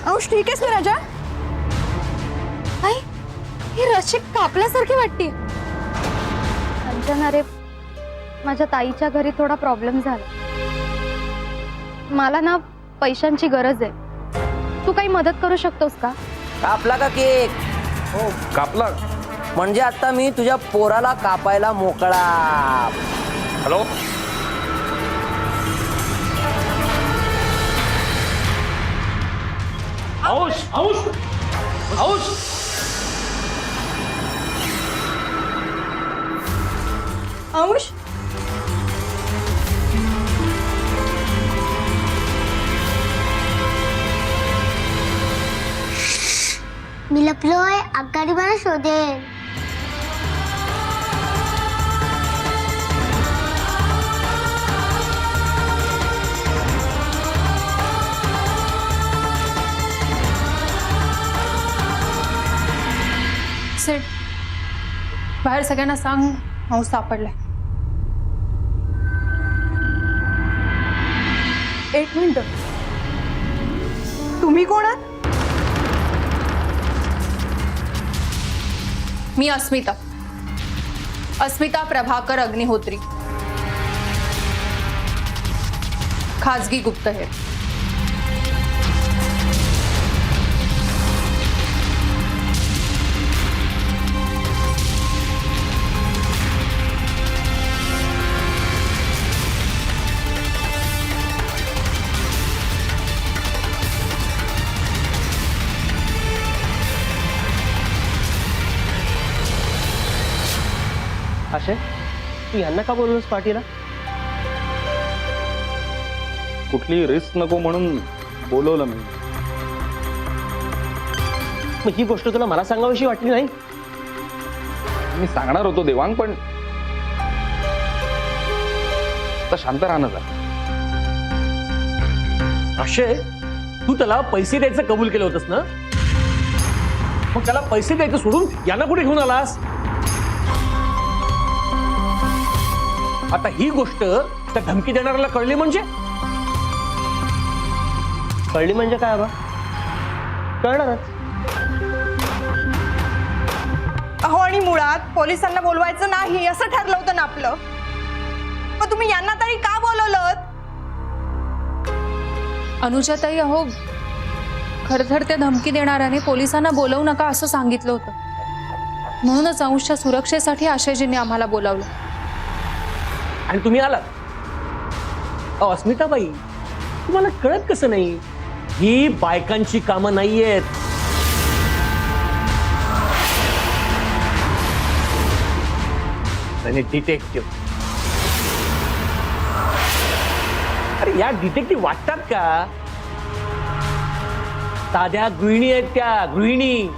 अंश ठीक आहेस ना राजा? आई, ही रशी कापल्यासारखी वाटते. अंजना रे, माझ्या ताईच्या घरी थोडा प्रॉब्लेम झाला. मला ना पैशांची गरज आहे. तू काही मदत करू शकतोस का? कापला का केक? हो कापला. म्हणजे आता मी तुझ्या पोराला कापायला मोकळा. हॅलो अंश अंश अंश अंश मी लपलोय. आकाडी मला शोधेल. सेठ, बाहेर सगळ्यांना सांग अंश सापडलाय. एक मिनिट, तुम्ही कोण आहात? मी अस्मिता प्रभाकर अग्निहोत्री, खाजगी गुप्तहेर. आशय, तू यांना का बोलवलंस पार्टीला? कुठली रिस्क नको म्हणून बोलवलं मी. मग ही गोष्ट तुला मला सांगावीशी वाटली नाही? मी सांगणार होतो देवांग, पण आता शांत राहणं झालं. आशय, तू त्याला पैसे द्यायचं कबूल केलं होतंस ना? मग त्याला पैसे द्यायचं सोडून यांना कुठे घेऊन आलास? आता ही गोष्ट त्या धमकी देणाऱ्याला कळली म्हणजे काय बा? कळणारच. अहो, आणि मुळात पोलिसांना बोलवायचं नाही असं ठरलं होतं ना आपलं. मग तुम्ही यांना तरी का बोलवलं? अनुजाताई, अहो खरं तर त्या धमकी देणाऱ्याने पोलिसांना बोलवू नका असं सांगितलं होतं. म्हणूनच अंशच्या सुरक्षेसाठी आशयजींनी आम्हाला बोलावलं. आणि तुम्ही आलात. अस्मिताबाई, तुम्हाला कळत कसं नाही? ही बायकांची कामं नाहीयेत. डिटेक्टिव्ह. अरे या डिटेक्टिव्ह वाटतात का? साध्या गृहिणी आहेत त्या, गृहिणी.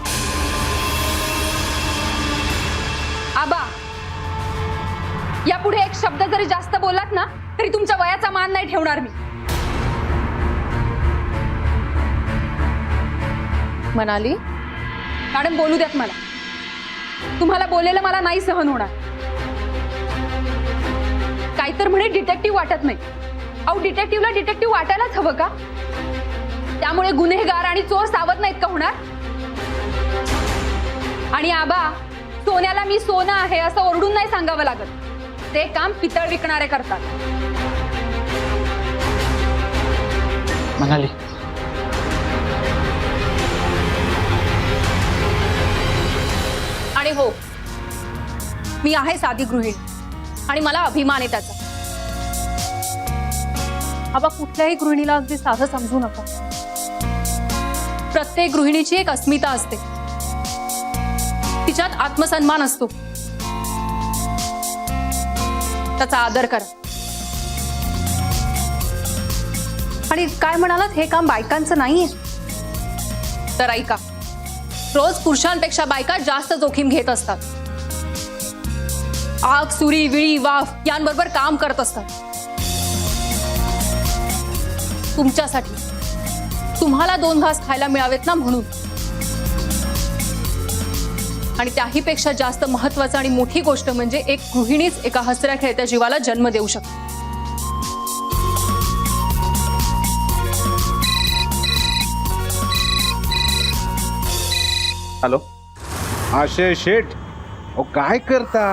आबा, यापुढे एक शब्द जरी जास्त बोललात ना तरी तुमच्या वयाचा मान नाही ठेवणार मी. म्हणाली मॅडम, बोलू द्यात मला. तुम्हाला बोललेलं मला नाही सहन होणार. काहीतर म्हणे डिटेक्टिव्ह वाटत नाही. अहो, डिटेक्टिव्हला डिटेक्टिव्ह वाटायलाच हवं का? त्यामुळे गुन्हेगार आणि चोर सावध नाहीत का होणार? आणि आबा, सोन्याला मी सोनं आहे असं ओरडून नाही सांगावं लागत. ते काम पितळ विकणारे करतात. म्हणाली, आणि हो, मी आहे साधी गृहिणी आणि मला अभिमान आहे त्याचा. आबा, कुठल्याही गृहिणीला अगदी साधं समजू नका. प्रत्येक गृहिणीची एक अस्मिता असते. तिच्यात आत्मसन्मान असतो. त्याचा आदर करा. आणि काय म्हणालात, हे काम बायकांचं नाहीये? तर ऐका, रोज पुरुषांपेक्षा बायका जास्त जोखीम घेत असतात. आग, सुरी, विळी, वाफ यांबरोबर काम करत असतात. तुमच्यासाठी, तुम्हाला 2 घास खायला मिळावेत ना म्हणून. आणि त्याहीपेक्षा जास्त महत्त्वाचं आणि मोठी गोष्ट म्हणजे एक गृहिणीच एका हसऱ्या खेळत्या जीवाला जन्म देऊ शकते. हॅलो. आशय शेठ, अहो काय करता?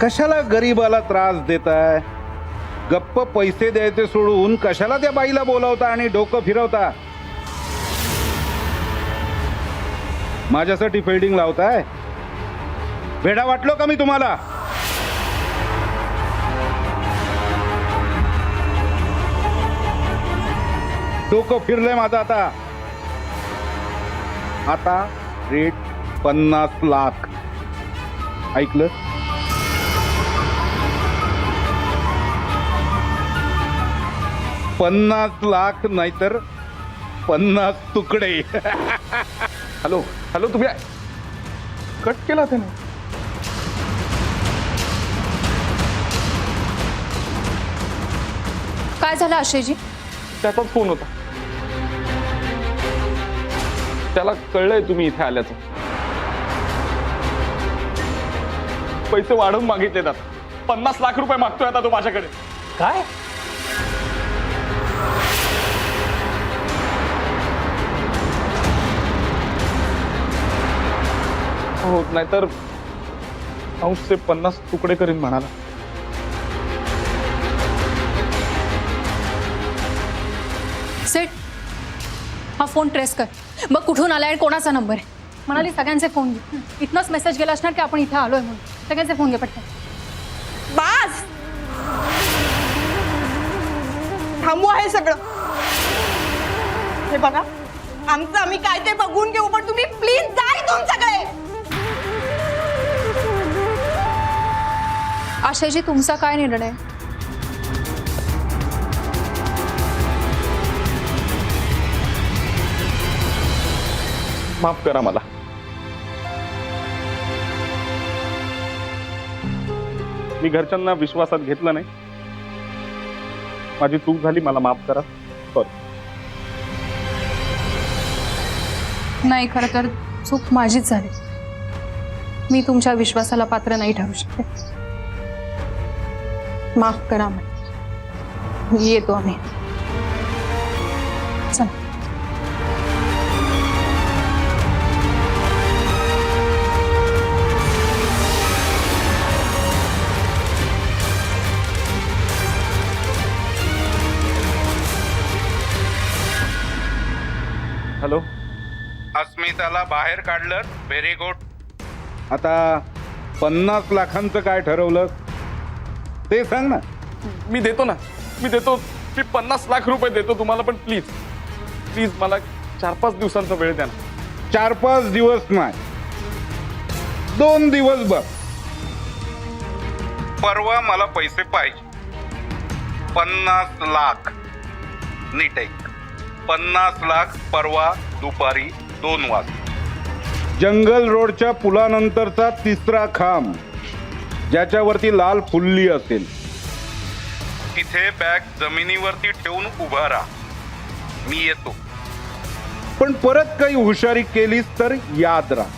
कशाला गरीबाला त्रास देताय? गप्प पैसे द्यायचे सोडून कशाला त्या बाईला बोलावता आणि डोकं फिरवता? माझ्यासाठी फिल्डिंग लावताय? भेडा वाटलो का मी तुम्हाला? डोकं फिरलंय माझं आता. आता रेट 50 लाख. ऐकलं? 50 लाख नाहीतर 50 तुकडे. Hello hello. तुम्ही कट केला त्याने. काय झालं आशयजी? त्याचाच फोन होता. त्याला कळलंय तुम्ही इथे आल्याचं. पैसे वाढवून मागितलेत आता. 50 लाख रुपये मागतोय आता तो माझ्याकडे. काय? हो नाहीतर अंशचे 50 तुकडे करीन म्हणाला. सेठ, हा फोन ट्रेस कर. मग कुठून आलाय आणि कोणाचा नंबर आहे? म्हणाली सगळ्यांचे फोन घे. इथनंच मेसेज गेला असणार की आपण इथे आलोय म्हणून. सगळ्यांचे फोन घे पटकन. बास, थांबवा हे सगळं. हे बघा, आमचं आम्ही काय ते बघून घेऊ, पण तुम्ही प्लीज जा इथून सगळे. आशयजी, तुमचा काय निर्णय? माफ करा मला. मी घरच्यांना विश्वासात घेतलं नाही. माझी चूक झाली, मला माफ करा. सॉरी. नाही, खरं तर चूक माझीच झाली. मी तुमच्या विश्वासाला पात्र नाही ठरू शकते. माफ करा. येतो आम्ही. चला. हॅलो. अस्मिताला बाहेर काढलं, व्हेरी गुड. आता 50 लाखांचं काय ठरवलं ते सांग ना. मी देतो ना. मी 50 लाख रुपये देतो तुम्हाला. पण प्लीज प्लीज मला 4-5 दिवसांचा वेळ द्या ना. 4-5 दिवस नाही, 2 दिवस बघ. परवा मला पैसे पाहिजे. 50 लाख. नीट ऐक. 50 लाख परवा दुपारी 2 वाजता. जंगल रोडच्या पुलानंतरचा 3रा खांब, ज्याच्यावरती लाल फुल्ली असेल, तिथे बॅग जमिनीवरती ठेवून उभा राहा. मी येतो. पण परत काही हुशारी केलीस तर याद राहा,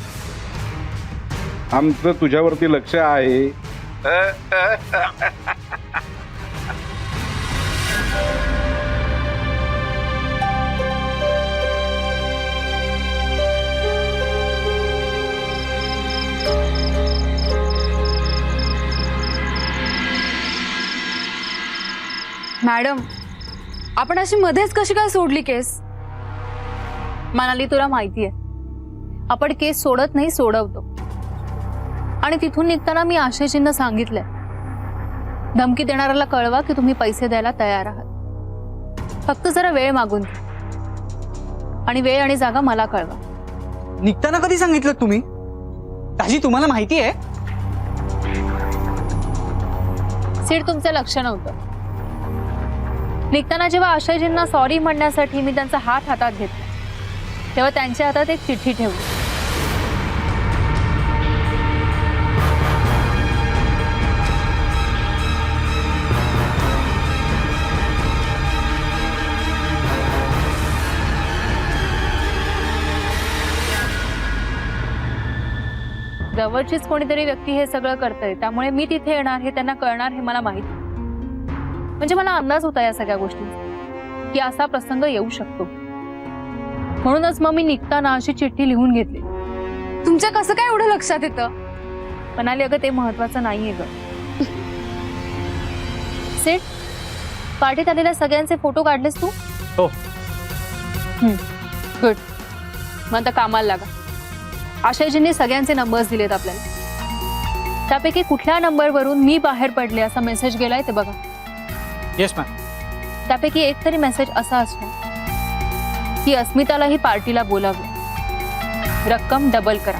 आमचं तुझ्यावरती लक्ष आहे. मॅडम, आपण अशी मध्येच कशी काय सोडली केस? मनाली, तुला माहितीये आपण केस सोडत नाही, सोडवतो. आणि तिथून निघताना मी आशयजींना सांगितलंय, धमकी देणाऱ्याला कळवा की तुम्ही पैसे द्यायला तयार आहात. फक्त जरा वेळ मागून घ्या आणि वेळ आणि जागा मला कळवा. निघताना कधी सांगितलं तुम्ही? ताजी तुम्हाला माहिती आहे? सीट, तुमचं लक्ष नव्हतं. निघताना जेव्हा आशयजींना सॉरी म्हणण्यासाठी मी त्यांचा हात हातात घेतला, तेव्हा त्यांच्या हातात एक चिठ्ठी ठेवली. जवळचीच कोणीतरी व्यक्ती हे सगळं करतंय, त्यामुळे मी तिथे येणार हे त्यांना कळणार हे मला माहिती. म्हणजे मला अंदाज होता या सगळ्या गोष्टींचा की असा प्रसंग येऊ शकतो. म्हणूनच मग मी निघताना अशी चिठ्ठी लिहून घेतली. तुमच्या कसं काय एवढं लक्षात येतं? म्हणाली अगं ते महत्वाचं नाहीये ग. सेठ, पार्टीत आलेल्या सगळ्यांचे फोटो काढलेस तू? हो. गुड. मग आता कामाला लागा. आशयजींनी सगळ्यांचे नंबर्स दिलेत आपल्याला. त्यापैकी कुठल्या नंबरवरून मी बाहेर पडले असा मेसेज गेलाय ते बघा. Yes ma'am. त्यापैकी एक तरी मेसेज असा असणार की अस्मितालाही पार्टीला बोलावं, रक्कम डबल करा.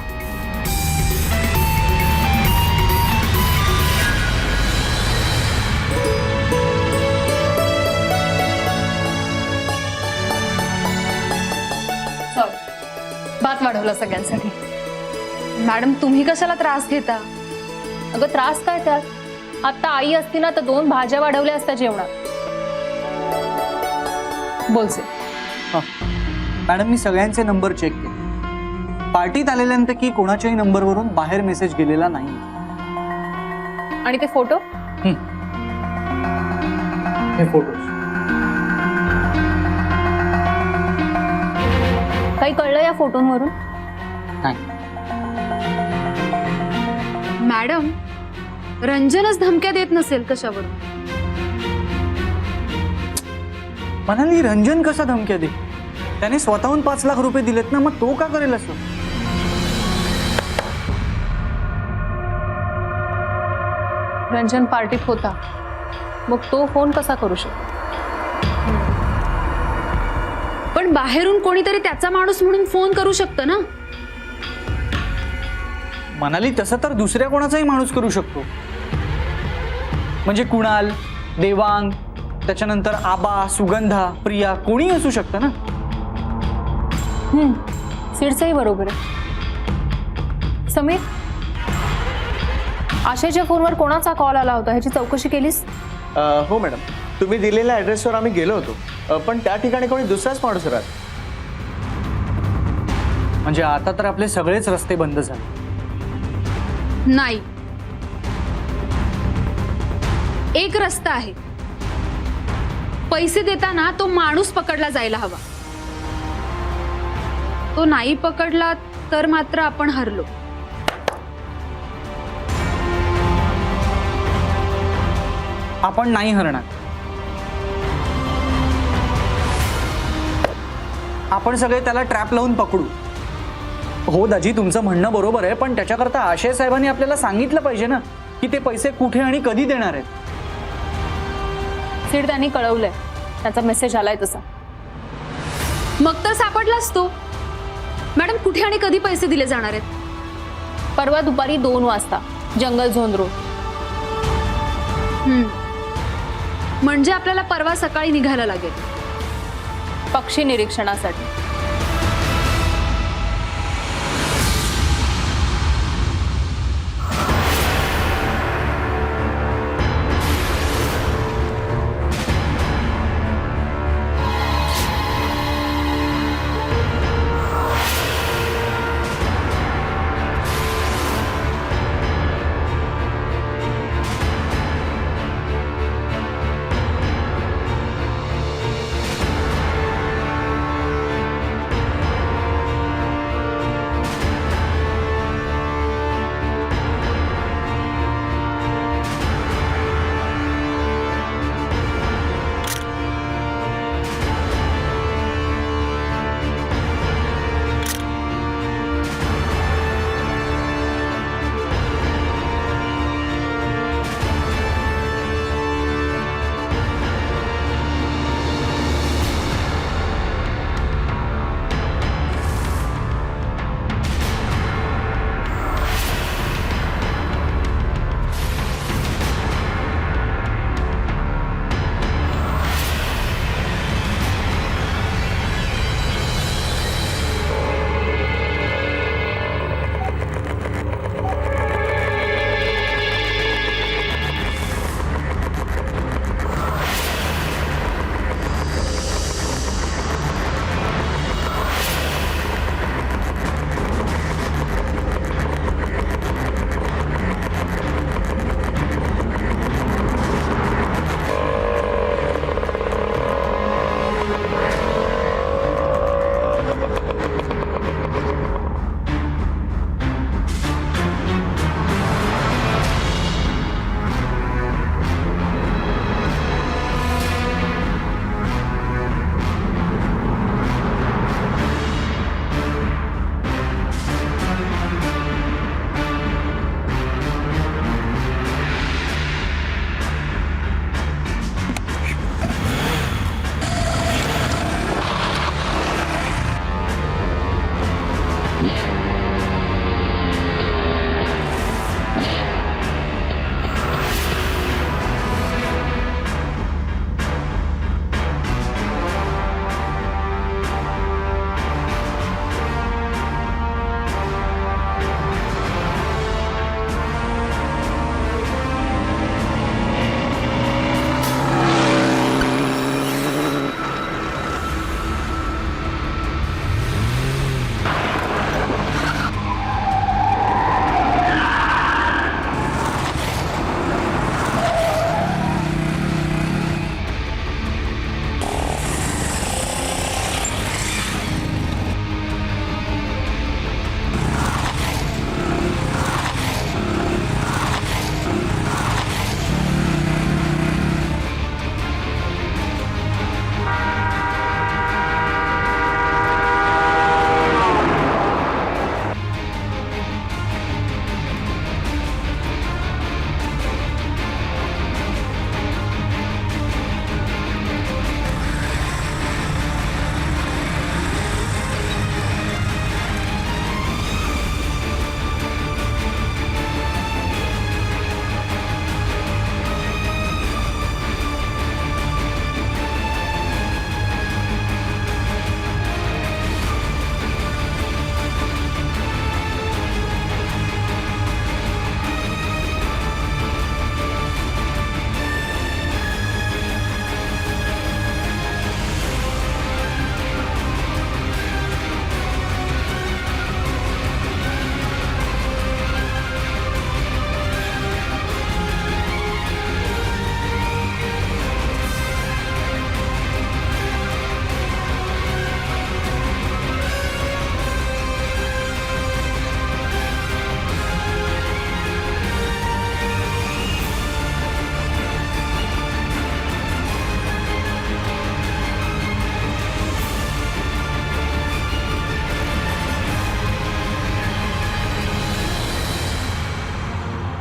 भात वाढवला सगळ्यांसाठी. मॅडम तुम्ही कशाला त्रास घेता? अगं त्रास काय त्यात? आता आई असती ना तर 2 भाज्या वाढवल्या असत्या जेवणात. बोलसे. मॅडम मी सगळ्यांचे नंबर चेक केले. पार्टीत आलेल्यांपैकी कोणाच्याही नंबरवरून बाहेर मेसेज गेलेला नाही. आणि ते फोटो? हे फोटो काही कळलं या फोटोंवरून? नाही. मॅडम रंजनच धमक्या देत नसेल कशावरून? म्हणाली रंजन कसा धमक्या दे? त्याने स्वतःहून 5 लाख रुपये दिलेत ना, मग तो का करेल असं? रंजन पार्टीत होता, मग तो फोन कसा करू शकतो? पण बाहेरून कोणीतरी त्याचा माणूस म्हणून फोन करू शकतं ना. म्हणाली तसं तर दुसऱ्या कोणाचाही माणूस करू शकतो. म्हणजे कुणाल, देवांग, त्याच्यानंतर आबा, सुगंधा, प्रिया कोणी असू शकतं ना. सीडचंही बरोबर आहे. समीर, आशयच्या फोनवर कोणाचा कॉल आला होता ह्याची चौकशी केलीस? हो मॅडम, तुम्ही दिलेल्या ॲड्रेसवर आम्ही गेलो होतो, पण त्या ठिकाणी कोणी दुसराच माणूस राहत. म्हणजे आता तर आपले सगळेच रस्ते बंद झाले. नाही, एक रस्ता आहे. पैसे देताना तो माणूस पकडला जायला हवा. तो नाही पकडला तर मात्र आपण हरलो. आपण नाही हरणार. आपण सगळे त्याला ट्रॅप लावून पकडू. हो दाजी, तुमचं म्हणणं बरोबर आहे, पण त्याच्याकरता आशय साहेबांनी आपल्याला सांगितलं पाहिजे ना की ते पैसे कुठे आणि कधी देणार आहेत. सीड त्यांनी कळवलंय, त्याचा मेसेज आलाय तसा. मग तर सापडलाच तो. मॅडम कुठे आणि कधी पैसे दिले जाणार आहेत? परवा दुपारी 2 वाजता जंगल झोन रोड. म्हणजे आपल्याला परवा सकाळी निघायला लागेल पक्षी निरीक्षणासाठी.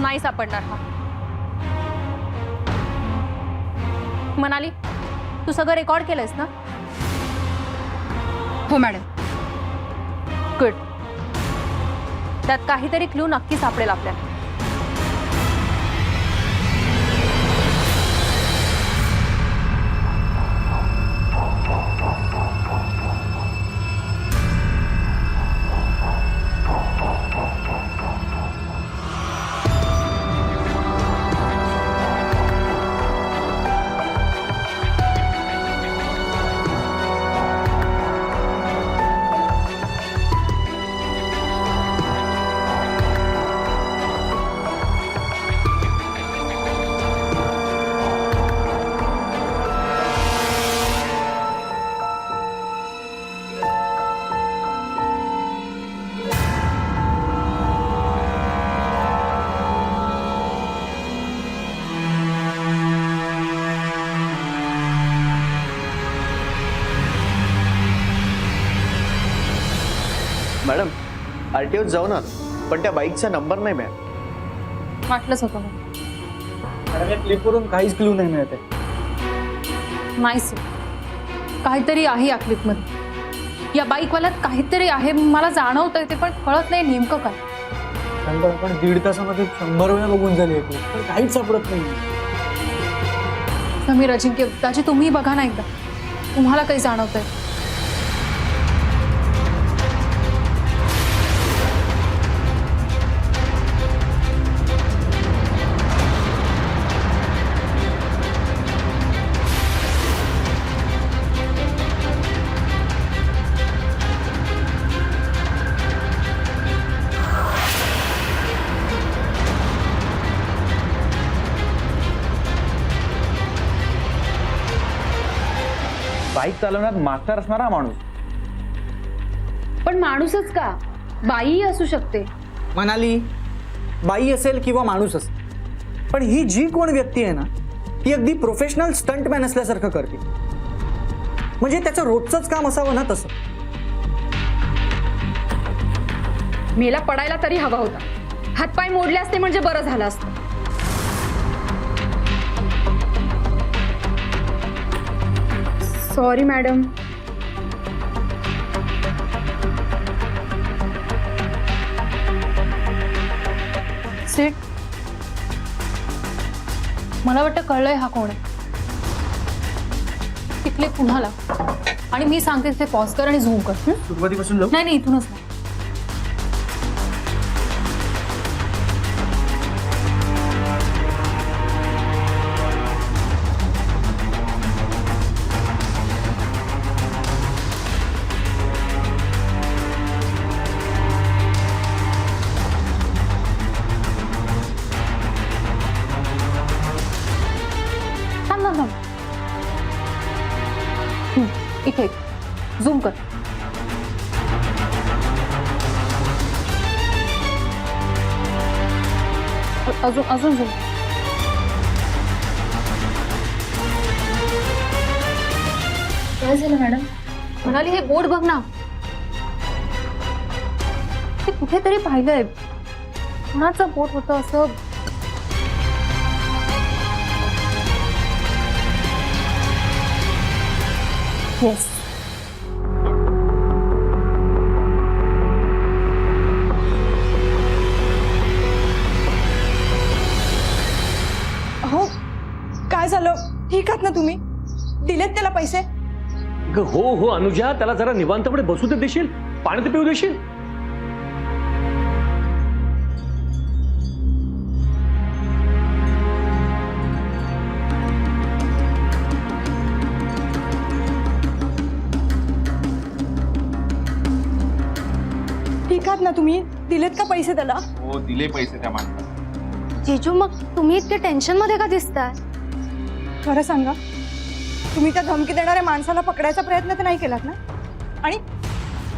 नाही सापडणार हा. मनाली, तू सगळं रेकॉर्ड केलंयस ना? हो मॅडम. गुड. त्यात काहीतरी क्लू नक्की सापडेल आपल्याला. मॅडम, RTOत जाऊ ना, पण त्या बाईकचा नंबर नाही मिळाला. वाटलंच होतं मला. मॅडम या क्लिपवरून काहीच क्लू नाही मिळत आहे. नाही सर, काहीतरी आहे या क्लिपमध्ये. या बाईकवाल्यात काहीतरी आहे, मला जाणवतंय ते, पण कळत नाही नेमकं काय. कारण का आपण 1.5 तासामध्ये 100 वेळा बघून झाली आहे क्लिप, पण काहीच सापडत नाही. समीर, अजिंक्य, दाजी, तुम्ही बघा ना एकदा, तुम्हाला काही जाणवतंय? बाईक चालवण्यात मास्टर असणारा माणूस. पण माणूसच का, बाईही असू शकते. मनाली, बाई असेल किंवा माणूस असेल, पण ही जी कोण व्यक्ती आहे ना, ती अगदी प्रोफेशनल स्टंटमॅन असल्यासारखं करते. म्हणजे त्याचं रोजचंच काम असावं ना तसं. मेला पडायला तरी हवा होता. हातपाय मोडले असते म्हणजे बरं झालं असतं. Sorry madam. सीट, मला वाटतं कळलंय हा कोण आहे. तिथले पुन्हा लाव आणि मी सांगते ते पॉज कर आणि झूम कर. सुरुवातीपासून जाऊ. नाही नाही, इथूनच नाही. इथे झूम कर. अजून अजून झूम. काय झालं मॅडम? म्हणाली, हे बोर्ड बघ ना, ते कुठेतरी पाहिलंय. कुणाचं बोर्ड होतं असं? येस. हो, काय झालं? ठीक आहात ना तुम्ही? दिलेत त्याला पैसे? हो हो अनुजा, त्याला जरा निवांतपणे बसू दे देशील, पाणी तर पिऊ देशील. ठीक आहात ना तुम्ही? दिलेत का पैसे त्याला? हो, दिले पैसे त्या माणसाला. जिजू, मग तुम्ही इतके टेन्शन मध्ये का दिसताय? खरं सांगा, तुम्ही त्या धमकी देणाऱ्या माणसाला पकडायचा प्रयत्न तर नाही केलात ना? आणि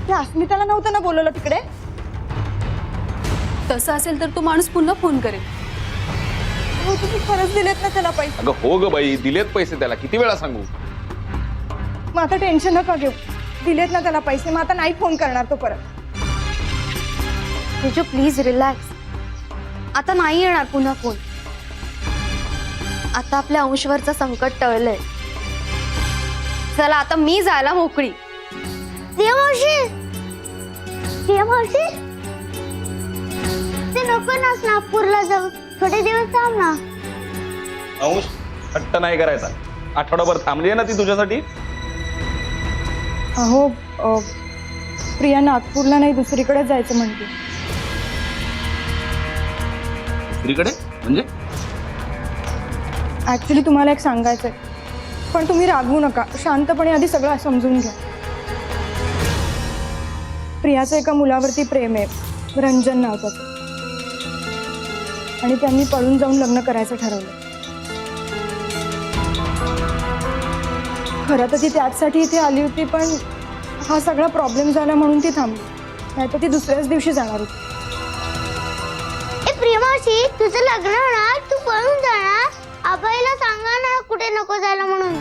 त्या अस्मिताला नव्हतं ना बोलवलं तिकडे? तसं असेल तर तो माणूस पुन्हा फोन करेल. हो, तुम्ही खरंच दिलेत ना त्याला पैसे? अगं हो ग बाई, दिलेत पैसे त्याला, किती वेळा सांगू. मग आता टेन्शन नका घेऊ. दिलेत ना त्याला पैसे, मग आता नाही फोन करणार तो परत. जिजू प्लीज रिलॅक्स. आता नाही येणार पुन्हा फोन. आता आपल्या अंशवरचं संकट टळलंय. चला आता मी जायला मोकळी. प्रिया मावशी, प्रिया मावशी, ते नको ना नागपूरला जाऊ, थोडे दिवस थांब ना. अंश हट्ट नाही करायचा. आठवडाभर थांबली आहे ना ती तुझ्यासाठी. अहो प्रिया नागपूरला नाही दुसरीकडे जायचं म्हणते. दुसरीकडे म्हणजे? ऍक्च्युली तुम्हाला एक सांगायचंय, पण तुम्ही रागवू नका. शांतपणे आधी सगळं समजून घ्या. प्रियाचं एका मुलावरती प्रेम आहे, रंजन नावाचं, आणि त्यांनी पळून जाऊन लग्न करायचं ठरवलं. खरं तर ती त्याचसाठी इथे आली होती, पण हा सगळा प्रॉब्लेम झाला म्हणून ती थांबली. नाहीतर ती दुसऱ्याच दिवशी जाणार होती. ए प्रिया मावशी, तुझं लग्न होणार, तू पळून जाणार. आबाईला सांगा ना कुठे नको जायला म्हणून.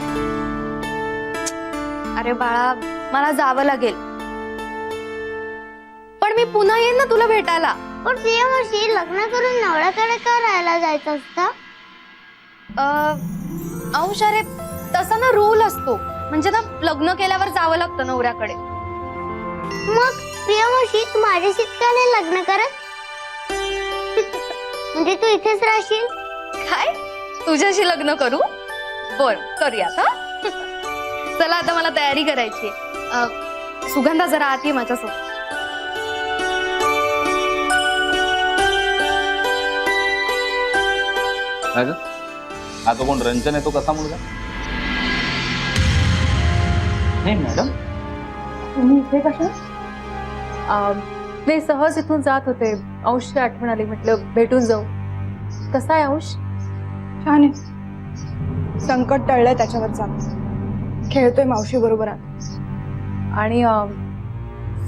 अरे बाळा, मला जावं लागेल, पण मी पुन्हा येईन ना तुला भेटायला. पण प्रिया मावशी, लग्न करून नवऱ्याकडे का राहायला जायचं असतं? अंश, अरे तसा ना रूल असतो, म्हणजे ना लग्न केल्यावर जावं लागतं नवऱ्याकडे. मग प्रिया मावशी, तू माझ्याशी का नाही लग्न करत? म्हणजे तू इथेच राहशील? काय तुझ्याशी लग्न करू? बर, करूया का? चला आता मला तयारी करायची. सुगंधा जरा आत ये माझ्यासोबत. हा तो कोण रंजन आहे? तो कसा मुलगा? नाही मॅडम, तुम्ही इथे कशा? नाही, सहज इथून जात होते, अंशची आठवण आली, म्हटलं भेटून जाऊ. कसा आहे अंश? छान आहे. संकट टळलंय त्याच्यावर जात. खेळतोय मावशी बरोबर आता. आणि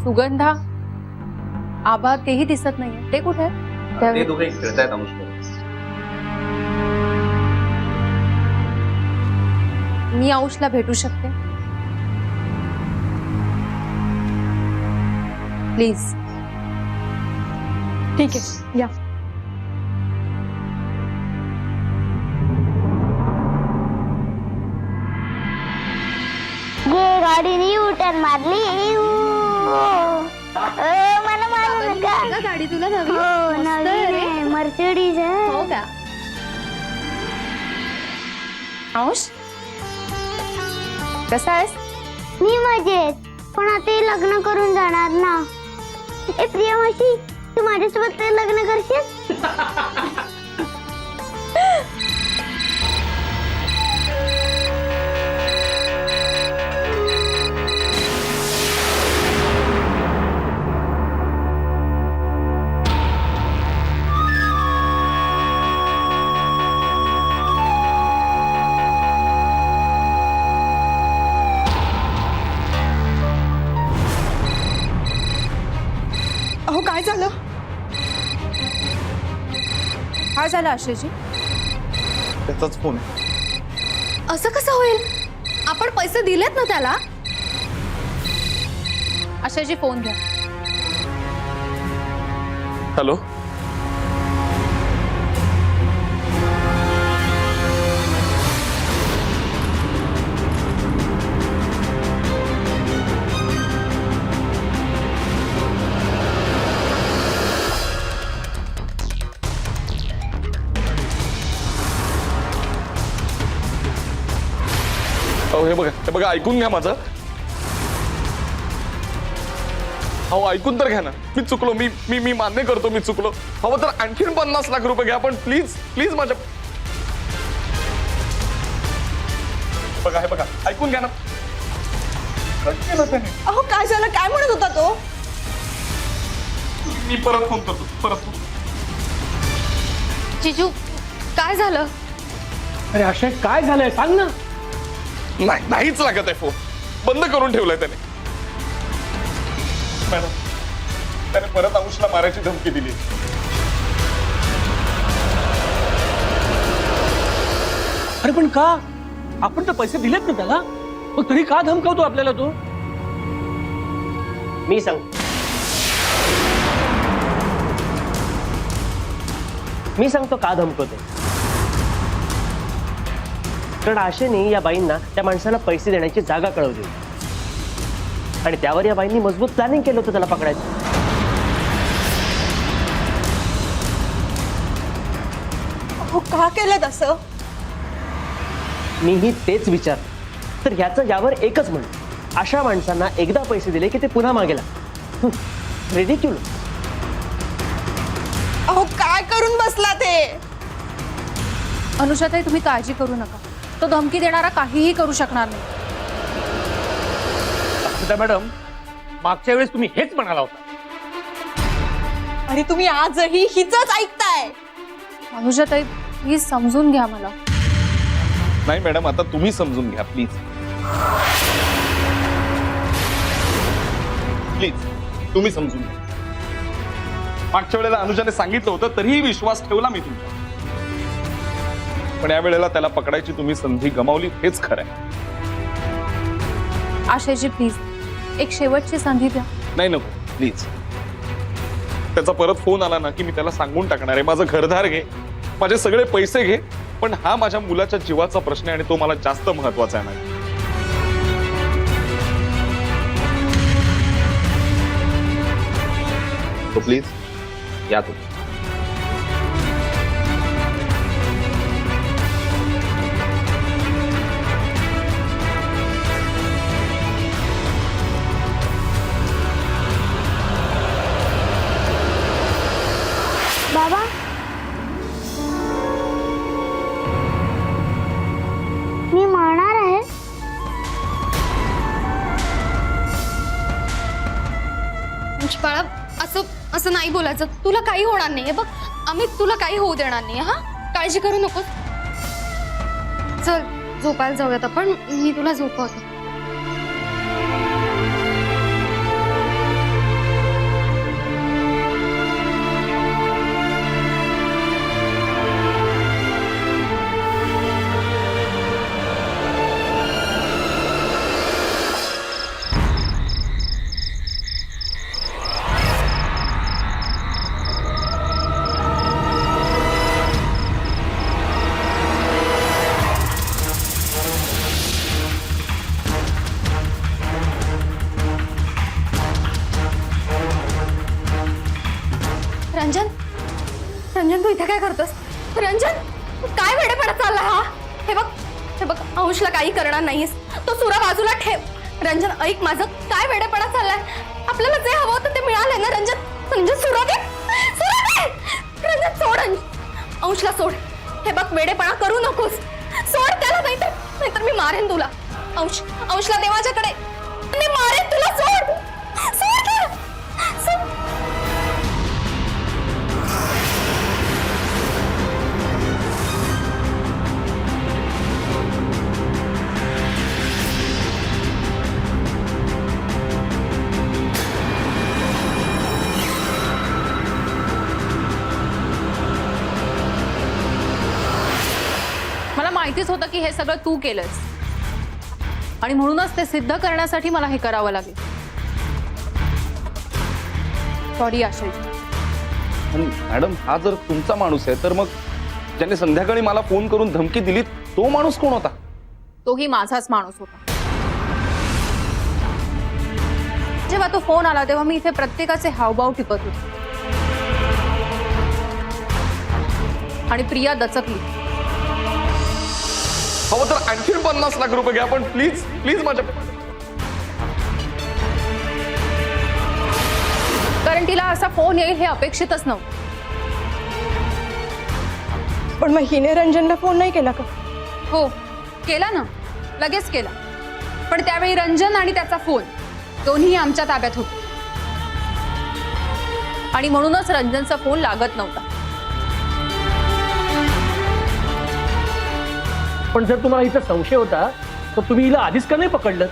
सुगंधा, आबा तेही दिसत नाही, ते कुठे आहेत? ते दोघे खेळतायत अंश. मी अंशला भेटू शकते प्लीज? ठीक आहे, या. ये गाडीने उठण मारली. मला मारू नका. गाडी तुला हो, नवीन आहे, मर्सिडीज आहे. हो का? अंश, कसा आहेस? मी मजेत, पण आता हे लग्न करून जाणार ना. ए प्रिया मावशी, तू माझ्यासोबत लग्न करशील? अहो काय झालं? काय झालं आशेजी? त्याचाच फोन आहे. असं कसं होईल? आपण पैसे दिलेत ना त्याला. आशाजी फोन घ्या. हॅलो. हे बघा ऐकून घ्या माझं. अहो ऐकून तर घ्या ना. मी चुकलो, मी मान्य करतो मी चुकलो. हवं तर आणखीन 50 लाख रुपये घ्या, पण प्लीज प्लीज माझ्या. बघा हे बघा ऐकून घ्या ना. अहो काय झालं? काय म्हणत होता तो? मी परत फोन करतो, परत. जिजू काय झालं? अरे अक्षय, काय झालंय सांग ना. नाहीच लागत आहे फोन. बंद करून ठेवलाय त्याने. मॅडम, त्याने परत अंशला मारायची धमकी दिली. अरे पण का? आपण तर पैसे दिलेत ना त्याला, मग तरी का धमकावतो आपल्याला तो? मी सांग. मी सांगतो का धमकवते. कारण आशेने या बाईंना त्या माणसाला पैसे देण्याची जागा कळवली आणि त्यावर या बाईंनी मजबूत प्लॅनिंग केलं होतं त्याला पकडायचं. का केलं तसं? मीही तेच विचार. तर ह्याचं यावर एकच म्हण, अशा माणसांना एकदा पैसे दिले की ते पुन्हा मागेला. रिडिक्युलस. अहो काय करून बसला ते? अनुषाताई तुम्ही काळजी करू नका, तो धमकी देणारा काहीही करू शकणार नाही. अक्षता मॅडम, मागच्या वेळेस तुम्ही हेच म्हणाला होता. आणि तुम्ही आजही हिचंच ऐकताय. अनुषाताई प्लीज समजून घ्या मला. नाही मॅडम, आता तुम्ही समजून घ्या प्लीज. प्लीज तुम्ही समजून घ्या. मागच्या वेळेला अनुजाने सांगितलं होतं तरीही विश्वास ठेवला मी तुमचा, पण या वेळेला त्याला पकडायची तुम्ही संधी गमावली, हेच खरं आहे. आशयजी प्लीज एक शेवटची संधी द्या. नाही नको प्लीज. त्याचा परत फोन आला ना की मी त्याला सांगून टाकणार आहे, माझं घरदार घे, माझे सगळे पैसे घे, पण हा माझ्या मुलाच्या जीवाचा प्रश्न आहे आणि तो मला जास्त महत्वाचा आहे. नाही तो प्लीज या तुम्ही. बाबा मी मरणार आहे. बाळा असं असं नाही बोलायचं. तुला काही होणार नाहीये बघ. आम्ही तुला काही होऊ देणार नाही. हा काळजी करू नको. चल झोपायला जाऊयात आपण. मी तुला झोपवते. रंजन, रंजन तू इथे काय करतोस? रंजन काय वेडेपणा चालला हा? हे बघ अंशला काही करणार नाहीस. तो सुरा बाजूला ठेव. रंजन ऐक माझं, काय वेडेपणा चाललाय? आपल्याला जे हवं होतं ते मिळालंय ना रंजन. रंजन सुरा दे. रंजन सोड. अंशला सोड. हे बघ वेडेपणा करू नकोस. सोड त्याला, नाहीतर मी मारेन तुला. अंशला दे माझ्याकडे. मी मारेन तुला. सोड सोड त्याला. सोड. मला माहितीच होतं की हे सगळं तू केलंस आणि म्हणूनच ते सिद्ध करण्यासाठी मला हे करावं लागेल. सॉरी आशयजी. मॅडम हा जर तुमचा माणूस आहे तर मग ज्याने संध्याकाळी मला फोन करून धमकी दिली तो माणूस कोण होता? तोही माझाच माणूस होता. जेव्हा तो फोन आला तेव्हा मी इथे प्रत्येकाचे हावभाव टिपत होते आणि प्रिया दचकली. हवं तर आणखी 50 लाख रुपये घ्या, पण प्लीज प्लीज माझ्या. कारण तिला असा फोन येईल हे अपेक्षितच नव्हतं. पण मग हिने रंजनला फोन नाही केला का? हो केला ना, लगेच केला. पण त्यावेळी रंजन आणि त्याचा फोन दोन्ही आमच्या ताब्यात होते आणि म्हणूनच रंजनचा फोन लागत नव्हता. पण जर तुम्हाला इथं संशय होता तर तुम्ही हिला आधीच का नाही पकडलं?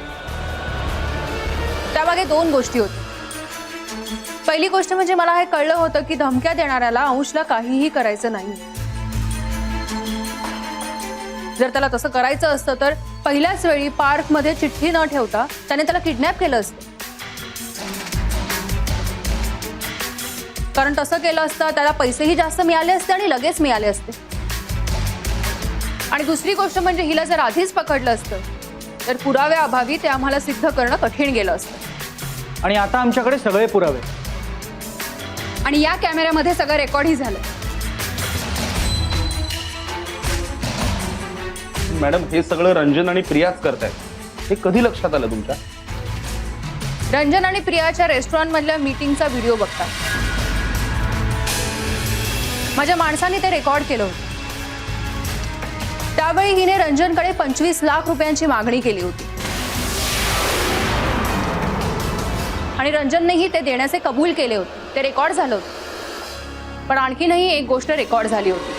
त्यामागे दोन गोष्टी होत्या. पहिली गोष्ट म्हणजे मला हे कळलं होतं की धमक्या देणाऱ्याला अंशला काहीही करायचं नाही. जर त्याला तसं करायचं असतं तर पहिल्याच वेळी पार्कमध्ये चिठ्ठी न ठेवता त्याने त्याला किडनॅप केलं असतं. कारण तसं केलं असतं त्याला पैसेही जास्त मिळाले असते आणि लगेच मिळाले असते. आणि दुसरी गोष्ट म्हणजे हिला जर आधीच पकडलं असतं तर पुराव्याअभावी ते आम्हाला सिद्ध करणं कठीण गेलं असतं. आणि आता आमच्याकडे सगळे पुरावे. आणि या कॅमेऱ्यामध्ये सगळं रेकॉर्डही झालं. मॅडम हे सगळं रंजन आणि प्रियाच करतायत, हे कधी लक्षात आलं तुमच्या? रंजन आणि प्रियाच्या रेस्टॉरंट मधल्या मीटिंगचा व्हिडिओ बघता. माझ्या माणसाने ते रेकॉर्ड केलं होतं. त्यावेळी हिने रंजनकडे 25 लाख रुपयांची मागणी केली होती आणि रंजननेही ते देण्याचे कबूल केले होते. ते रेकॉर्ड झालं होतं. पण आणखीनही एक गोष्ट रेकॉर्ड झाली होती.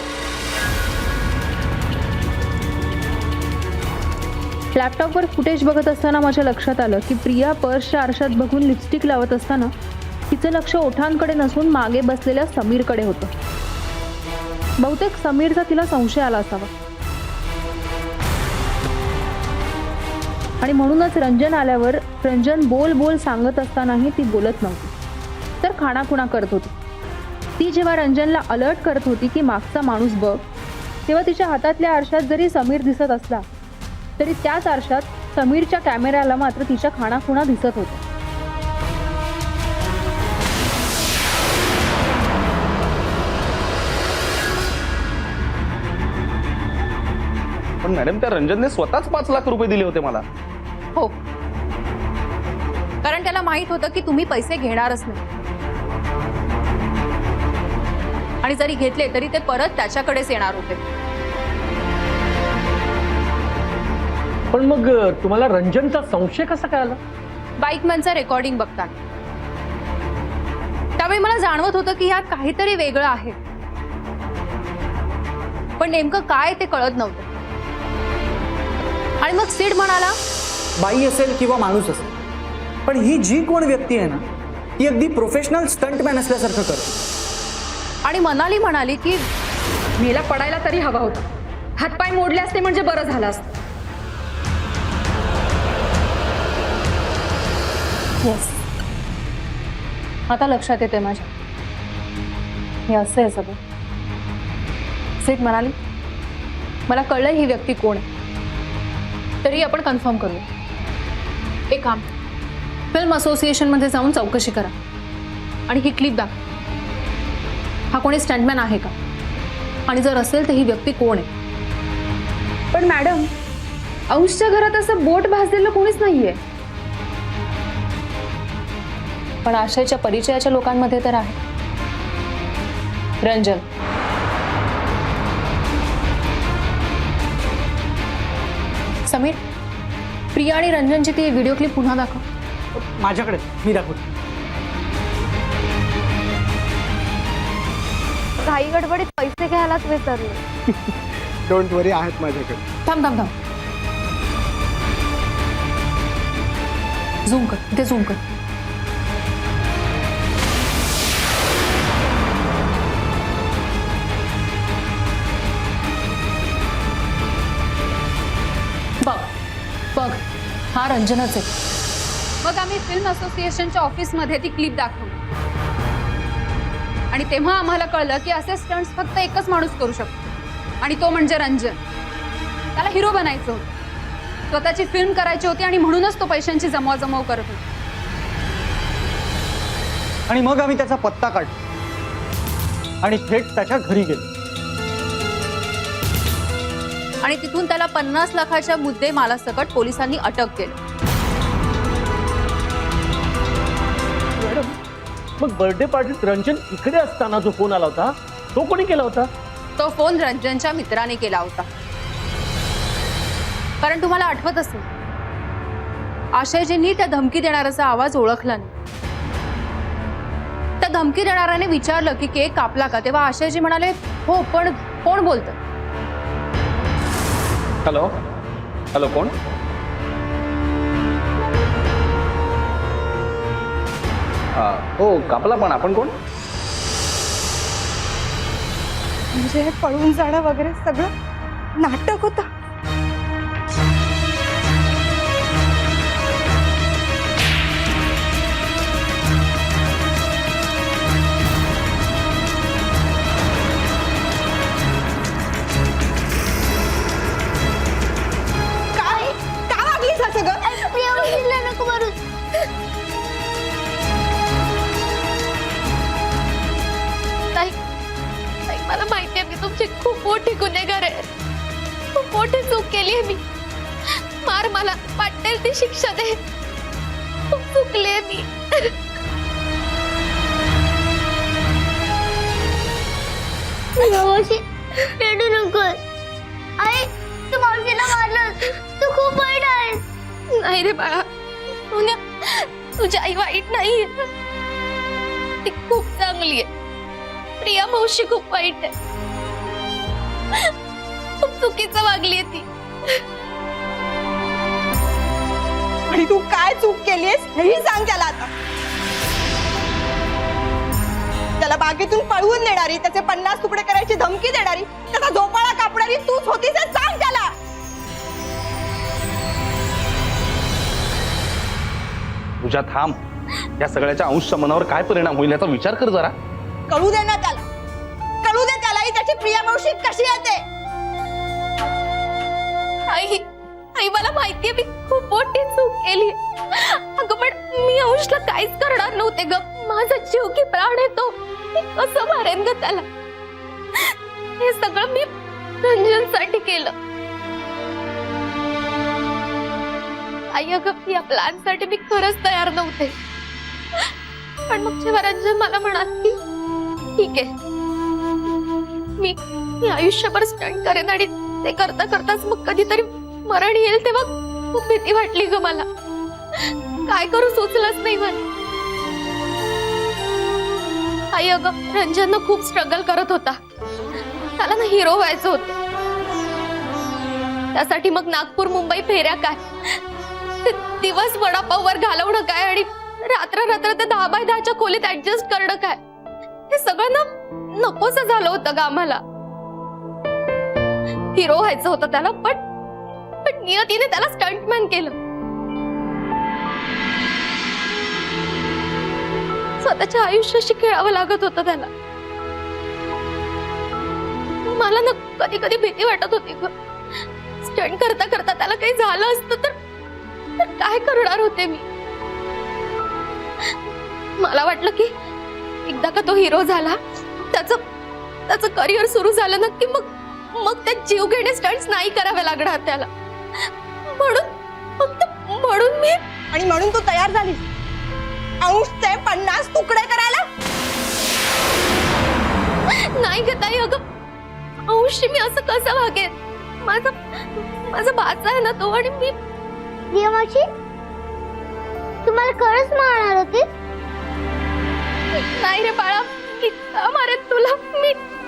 लॅपटॉपवर फुटेज बघत असताना माझ्या लक्षात आलं की प्रिया पर्सच्या आरशात बघून लिपस्टिक लावत असताना तिचं लक्ष ओठांकडे नसून मागे बसलेल्या समीरकडे होतं. बहुतेक समीरचा तिला संशय आला असावा आणि म्हणूनच रंजन आल्यावर रंजन बोल बोल सांगत असतानाही ती बोलत नव्हती तर खाणाखुणा करत होती. ती जेव्हा रंजनला अलर्ट करत होती की मागचा माणूस बघ, तेव्हा तिच्या हातातल्या आरशात जरी समीर दिसत असला तरी त्याच आरशात समीरच्या कॅमेऱ्याला मात्र तिच्या खाणाखुणा दिसत होत्या. पण मॅडम त्या रंजनने स्वतःच 5 लाख रुपये दिले होते मला. हो, कारण त्याला माहित होतं की तुम्ही पैसे घेणारच नाही आणि जरी घेतले तरी ते परत त्याच्याकडेच येणार होते. पण मग तुम्हाला रंजनचा संशय कसा काय आला? बाईकमॅनचं रेकॉर्डिंग बघताना त्यावेळी मला जाणवत होतं की यात काहीतरी वेगळं आहे, पण नेमकं काय ते कळत नव्हतं. आणि मग सीड म्हणाला, बाई असेल किंवा माणूस असेल, पण ही जी कोण व्यक्ती आहे ना ती अगदी प्रोफेशनल स्टंटमॅन असल्यासारखं करते. आणि मनाली म्हणाली की मेला पडायला तरी हवा होता. हातपाय मोडले असते म्हणजे बरं झालं असतं. येस, आता लक्षात येते माझ्या, हे असं आहे सगळं. सीट म्हणाली, मला कळलं ही व्यक्ती कोण आहे, तरी आपण कन्फर्म करूया. एक काम, फिल्म असोसिएशन मध्ये जाऊन चौकशी करा आणि ही क्लिप दाखवा. हा कोणी स्टंटमॅन आहे का, आणि जर असेल तर ही व्यक्ती कोण आहे. पण मॅडम, अंशच्या घरात असं बोट भाजलेलं कोणीच नाहीये. पण आशयच्या परिचयाच्या लोकांमध्ये तर आहे. रंजन, समीर, प्रिया आणि रंजनची ती व्हिडिओ क्लिप पुन्हा दाखव. माझ्याकडे, मी दाखवतो. घाई गडबडीत पैसे घ्यायलाच विसरले. डोंट वरी, आहेत माझ्याकडे. थांब थांब थांब, झूम कर, इथे झूम कर. बघ बघ, हा रंजनच आहे. मग आम्ही फिल्म असोसिएशनच्या ऑफिसमध्ये ती क्लिप दाखवली आणि तेव्हा आम्हाला कळलं की असे स्टंट्स फक्त एकच माणूस करू शकतो आणि तो म्हणजे रंजन. त्याला हिरो बनायचं होतं, स्वतःची फिल्म करायची होती आणि म्हणूनच तो पैशांची जमवाजमव करत होता. आणि मग आम्ही त्याचा पत्ता काढला आणि थेट त्याच्या घरी गेलो. आणि तिथून त्याला 50 लाखाच्या मुद्दे मालासकट पोलिसांनी अटक केली. मॅडम, मग बर्थडे पार्टीत रंजन इकडे असताना जो फोन आला होता तो कोणी केला होता? तो फोन रंजनच्या मित्राने केला होता. कारण तुम्हाला आठवत असेल, आशयजींनी त्या धमकी देणाऱ्याचा आवाज ओळखला नाही. त्या धमकी देणाऱ्याने विचारलं की केक कापला का, तेव्हा आशयजी म्हणाले हो, पण कोण बोलतं? हॅलो हॅलो, कोण? हो, कापला, पण आपण कोण? म्हणजे हे पळून जाणं वगैरे सगळं नाटक होतं. मोठी गुन्हेगार आहे, खूप मोठी चूक केली आहे मी. मार, मला वाटेल ती शिक्षा दे. खूप चुकले मी. मावशी रडू नको. आई, तू मावशीला मारलं, तू खूप वाईट आहेस. नाही रे बाळा, सोन्या, तुझी आई वाईट नाहीये, ती खूप चांगली आहे. प्रिया मावशी खूप वाईट आहे, खूप चुकीचं वागलीये ती. आणि तू काय चूक केलीस हेही सांग त्याला आता. त्याला बागेतून पळवून नेणारी, त्याचे 50 तुकडे करायची धमकी देणारी, त्याचा झोपाळा कापणारी तूच होतीस हे सांग त्याला. तुझ्या थांब. या सगळ्याच्या अंशच्या मनावर काय परिणाम होईल याचा विचार कर जरा. कळू दे ना त्याला, कळू दे त्यालाही त्याची प्रिया मावशी कशी येते. आई, आई, मला माहितीये मी खूप मोठी चूक केली. अगं पण मी अंशला काहीच करणार नव्हते ग. माझा जीव की प्राण आहे तो. मी कसं मारेन ग त्याला. हे सगळं मी रंजनसाठी केलं. आई, अगं या प्लॅन साठी मी खरंच तयार नव्हते. पण मग जेव्हा रंजन मला म्हणाल की ठीक आहे, मी आयुष्यभर स्टंट करेन आणि ते करता करताच मग कधीतरी मरण येईल, तेव्हा खूप भीती वाटली ग मला. काय करू सुचलंच नाही मला. आई, अगं रंजन खूप स्ट्रगल करत होता. त्याला ना हिरो व्हायचं होतं. त्यासाठी मग नागपूर मुंबई फेऱ्या काय, ते दिवस वडापाववर घालवणं काय आणि रात्र रात्र ते 10 बाय 10च्या खोलीत ऍडजस्ट करणं काय, हे सगळं ना नकोसं झालं होतं ग आम्हाला. हिरो व्हायचं होतं त्याला, पण नियतीने त्याला स्टंटमॅन केलं. स्वतःच्या आयुष्याशी खेळावं लागत होतं त्याला. मला ना कधी कधी भीती वाटत होती ग. स्टंट करता करता त्याला काही झालं असतं तर काय करणार होते मी. मला वाटलं की एकदा का तो हिरो झाला, त्याचं करिअर सुरू झालं ना की मग त्या जीव घेणे स्टंट्स नाही करावे लागणार त्याला. म्हणून मी. आणि म्हणून तू तयार झालीस अंशचे 50 तुकडे करायला. नाही ग ताई, अगं अंशी मी असं कसं वागेन. माझा बाचा आहे ना तो. आणि मी. प्रिया मावशी, तुम्हाला खरंच मारणार होती. नाही रे बाळा, मी का मारेन तुला.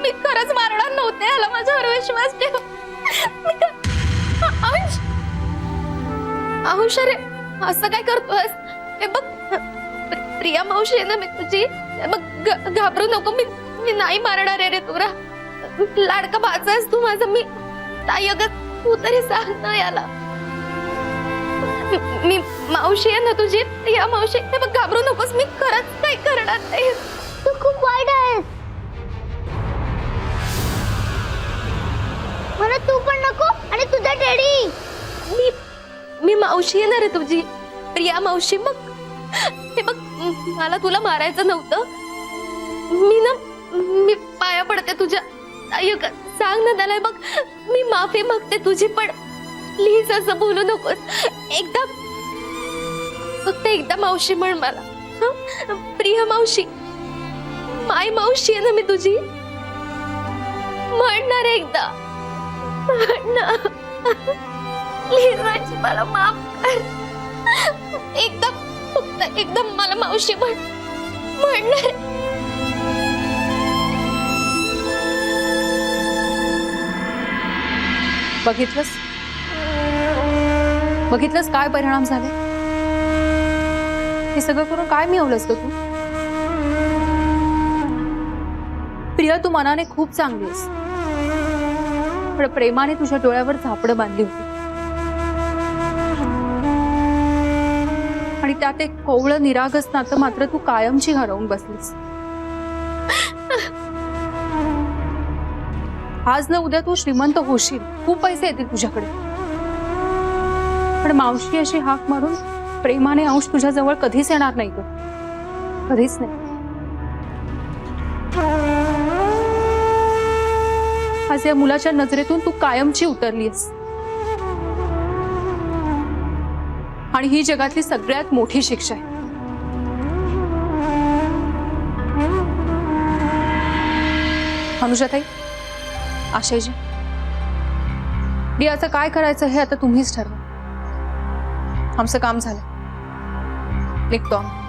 मी खरंच मारणार नव्हते. याला माझ्यावर विश्वास ठेव. अंश, अरे असं काय करतोस. हे बघ प्रिया मावशी आहे ना मी तुझी. बघ घाबरू नको. मी नाही मारणार आहे रे तुला. लाडका बाचा आहेस तू माझा. मी ताई, अगं तू तरी सांग ना याला. मी मावशी आहे ना तुझी, प्रिया मावशी. हे बघ घाबरू नकोस. मी खरंच काही करणार नाही. तू खूप वाईट आहेस. मला तू पण नको आणि तुझा डॅडी. मी मावशी येणार आहे तुझी, प्रिया मावशी. मग हे बघ, मला तुला मारायचं नव्हतं. मी पाया पडते तुझ्या. सांग ना त्याला. बघ मी माफी मागते तुझी, पण प्लीज असं बोलू नकोस. फक्त एकदा मावशी म्हण मला. प्रिया मावशी, माय मावशी आहे ना मी तुझी. म्हणणार एकदा. म्हण प्लीज माझी मला माफ कर. एकदम, फक्त एकदम मला मावशी म्हणणार. बघितलंस काय परिणाम झाले. हे सगळं करून काय मिळवलंस ग तू. प्रिया, तू मनाने खूप चांगली आहेस, पण प्रेमाने तुझ्या डोळ्यावर झापडं बांधली होती. आणि त्यात एक कोवळं निरागस नातं मात्र तू कायमची हरवून बसलीस. आज न उद्या तू श्रीमंत होशील, खूप पैसे येतील तुझ्याकडे, पण मावशी अशी हाक मारून प्रेमाने अंश तुझ्या जवळ कधीच येणार नाही ग. कधीच नाही. आज या मुलाच्या नजरेतून तू कायमची उतरलीस आणि ही जगातली सगळ्यात मोठी शिक्षा आहे. अनुजाताई, आशयजी, आता काय करायचं हे आता तुम्हीच ठरवा. आमचं काम झालं, निघतो आम्ही.